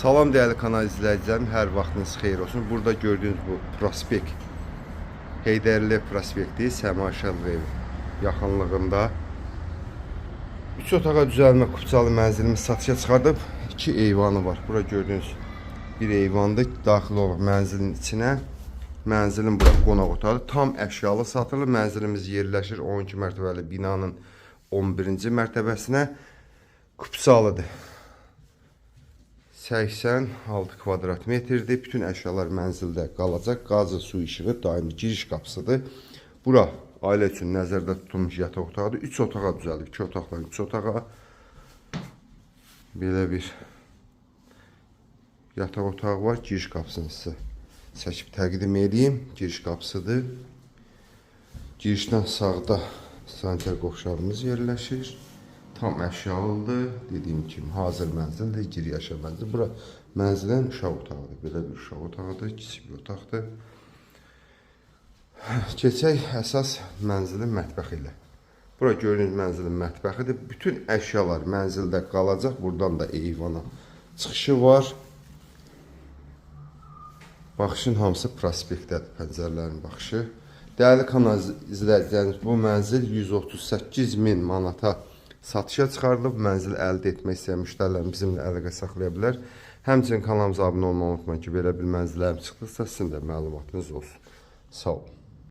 Salam değerli kanal izləyicilərim, hər vaxtınız xeyir olsun. Burada gördüğünüz bu prospekt Heydərli prospekti Səma Şəlvəyev yaxınlığında 3 otağa düzəlmə Kupçalı mənzilimiz satışa çıxardıb. 2 eyvanı var. Burada gördüğünüz bir eyvandır. Daxil olub mənzilin içinə. Mənzilin bura qonaq otağı tam əşyalı satılır. Mənzilimiz yerləşir 12 mərtəbəli binanın 11-ci mərtəbəsinə. Kupçalıdır. 86 kvadrat metrdir. Bütün əşyalar mənzildə qalacaq. Qazı, su, işığı, daimi giriş qapısıdır. Bura ailə üçün nəzərdə tutulmuş yataq otağıdır. 3 otağa düzəlib. 2 otaqdan 3 otağa. Belə bir yataq otağı var. Giriş qapısını sizə çəkib təqdim edeyim. Giriş qapısıdır. Girişdən sağda sanitar qovşağımız yerləşir. Tam əşyalıdır. Dediyim kimi hazır mənzildir. Gir yaşa mənzil. Bura mənzilin uşaq otağıdır. Belə bir uşaq otağıdır. Kiçik bir otaqdır. Keçək əsas mənzilin mətbəxi ilə. Bura gördüyünüz mənzilin mətbəxidir. Bütün əşyalar mənzildə qalacaq. Buradan da eyvana çıxışı var. Baxışın hamısı prospektdədir. Pəncərələrin baxışı. Dəyərli kanal izləyicilərimiz, bu mənzil 138.000 manata satışa çıxarılıb. Mənzil əldə etmək istəyən müştərilər bizimlə əlaqə saxlaya bilər. Həmçinin kanalımıza abunə olmağı unutmayın ki, belə bir mənzillərim çıxdıqsa sizin də məlumatınız olsun. Sağ olun.